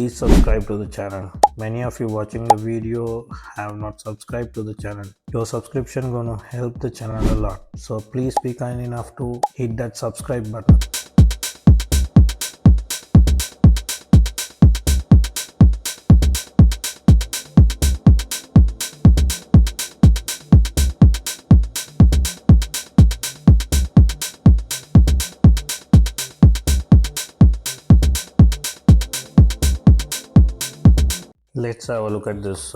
please subscribe to the channel. Many of you watching the video have not subscribed to the channel. Your subscription gonna help the channel a lot. So please be kind enough to hit that subscribe button. Let's have a look at this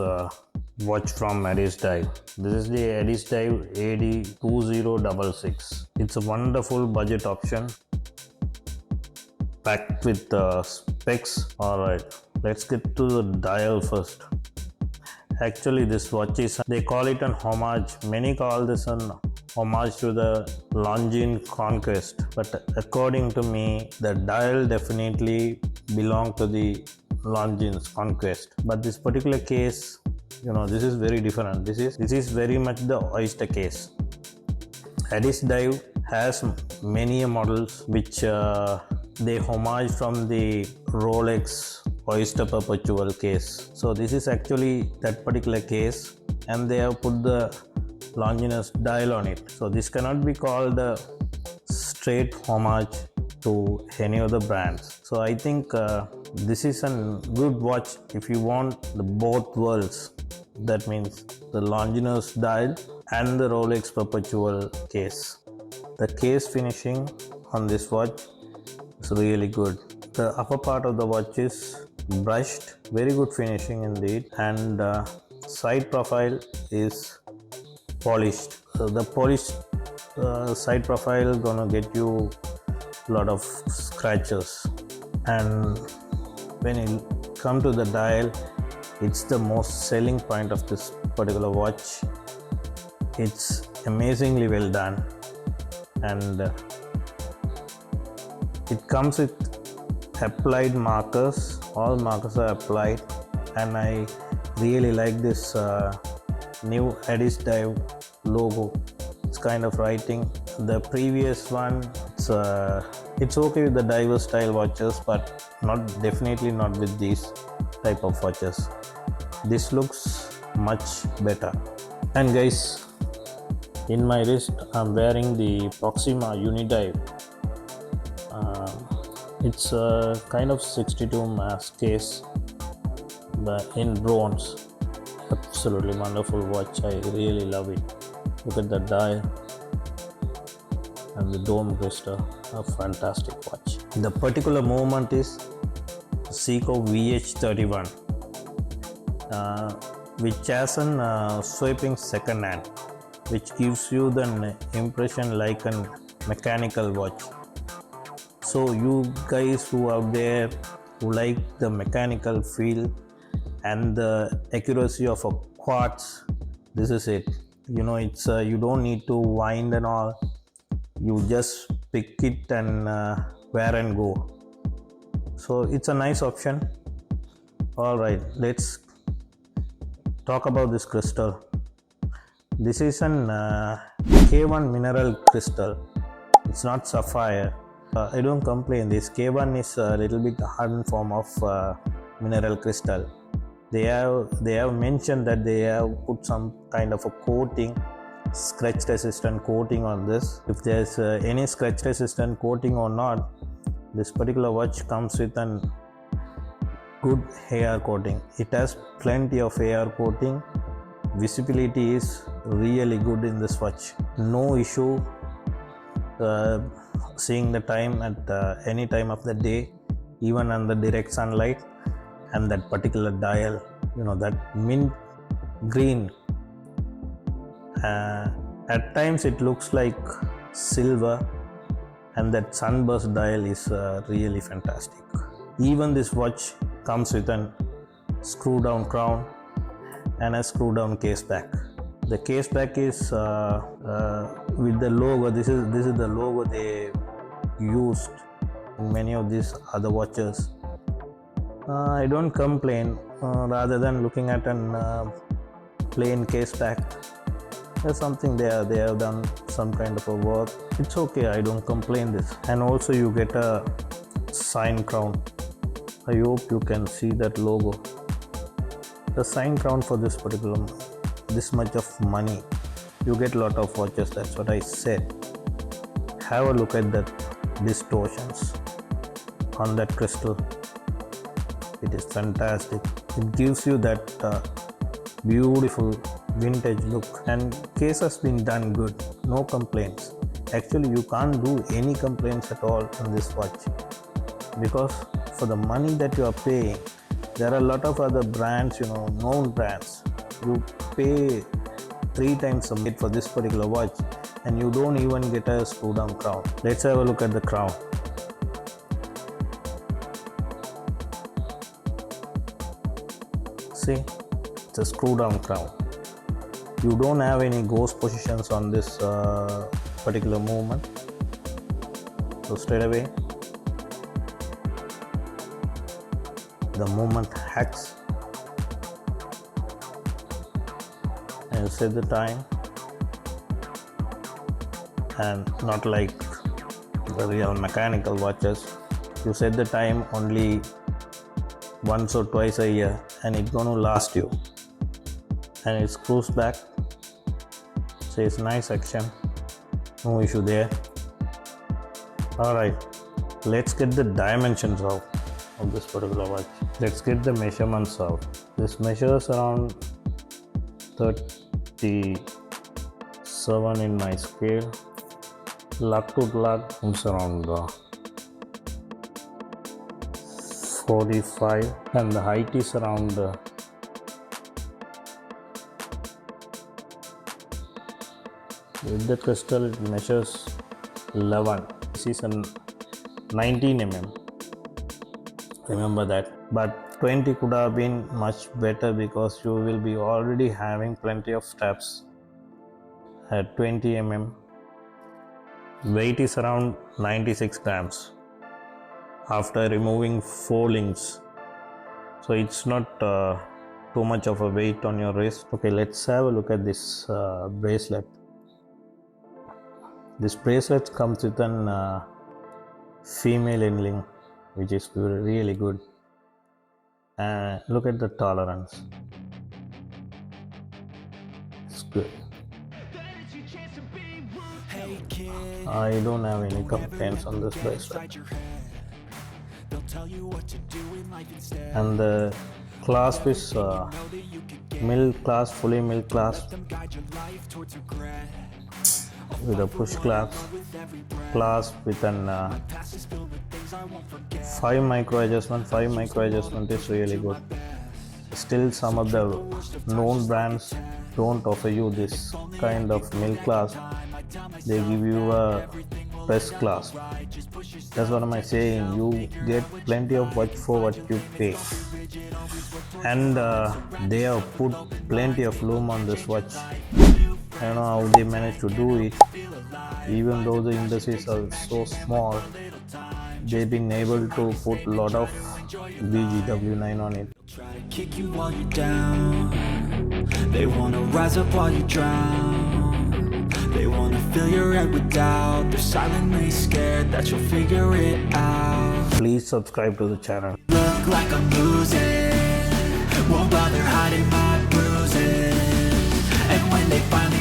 watch from ADDIESDIVE. This is the ADDIESDIVE AD2066. It's a wonderful budget option packed with specs. Alright, let's get to the dial first. Actually, this watch is, they call it an homage. Many call this an homage to the Longines Conquest, but according to me, the dial definitely belongs to the Longines Conquest. But this particular case, this is very different. This is very much the oyster case. ADDIESDIVE has many models which they homage from the Rolex Oyster Perpetual case. So this is actually that particular case, and they have put the Longines dial on it. So this cannot be called a straight homage to any other brands. So I think this is a good watch if you want the both worlds. That means the Longines dial and the Rolex Perpetual case. The case finishing on this watch is really good. The upper part of the watch is brushed, very good finishing indeed, and side profile is polished. So the polished side profile gonna get you a lot of scratches, and when you come to the dial, it's the most selling point of this particular watch. It's amazingly well done, and it comes with applied markers. All markers are applied, and I really like this new ADDIESDIVE logo. It's kind of writing. The previous one, it's okay with the diver style watches, but definitely not with these type of watches. This looks much better. And guys, in my wrist I'm wearing the Proxima Unidive. It's a kind of 62 mass case, but in bronze. Absolutely wonderful watch. I really love it. Look at the dial and the dome crystal. A fantastic watch. The particular movement is Seiko VH31, which has a sweeping second hand, which gives you the impression like a mechanical watch. So you guys who out there who like the mechanical feel and the accuracy of a quartz, this is it. It's you don't need to wind and all. You just pick it and wear and go. So it's a nice option. Alright, let's talk about this crystal. This is an K1 mineral crystal. It's not sapphire. I don't complain. This K1 is a little bit hardened form of mineral crystal. They have mentioned that they have put some kind of a coating, scratch resistant coating on this. If there's any scratch resistant coating or not, this particular watch comes with a good air coating. It has plenty of air coating. Visibility is really good in this watch. No issue seeing the time at any time of the day, even under direct sunlight. And that particular dial, that mint green, at times it looks like silver, and that sunburst dial is really fantastic. Even this watch comes with a screw down crown and a screw down case back. The case back is with the logo. This is the logo they used in many of these other watches. I don't complain. Rather than looking at a plain case back, there's something there. They have done some kind of a work. It's okay. I don't complain this. And also you get a sign crown. I hope you can see that logo. The sign count for this particular, this much of money, you get a lot of watches, that's what I said. Have a look at that distortions on that crystal. It is fantastic. It gives you that beautiful vintage look, and case has been done good, no complaints. Actually you can't do any complaints at all on this watch, because for the money that you are paying, there are a lot of other brands, known brands. You pay 3 times the rate for this particular watch and you don't even get a screw down crown. Let's have a look at the crown. See, it's a screw down crown. You don't have any ghost positions on this particular movement. So straight away the movement hacks and you set the time, and not like the real mechanical watches, you set the time only once or twice a year and it's gonna last you. And it screws back, says nice action, no issue there. Alright, let's get the dimensions out of this particular watch. Let's get the measurements out. This measures around 37 in my scale. Lug to lug is around 45, and the height is around with the crystal it measures 11. This is a 19 mm. Remember that. But 20 could have been much better, because you will be already having plenty of straps at 20 mm. Weight is around 96 grams after removing 4 links, so it's not too much of a weight on your wrist. Okay, let's have a look at this bracelet. This bracelet comes with an female ending, which is really good. Look at the tolerance, it's good. I don't have any complaints on this bracelet. And the clasp is milk clasp, fully milk clasp with a push clasp with an 5 micro adjustment. 5 micro adjustment is really good. Still some of the known brands don't offer you this kind of milk clasp. They give you a press clasp. That's what am I saying, you get plenty of watch for what you pay. And they have put plenty of lume on this watch. I don't know how they managed to do it. Even though the indices are so small, they've been able to put a lot of BGW9 on it. Try to kick you while you're down. They wanna rise up while you drown. They wanna fill your head with doubt. They're silently scared that you'll figure it out. Please subscribe to the channel. Look like I'm losing, won't bother hiding my bruises. And when they finally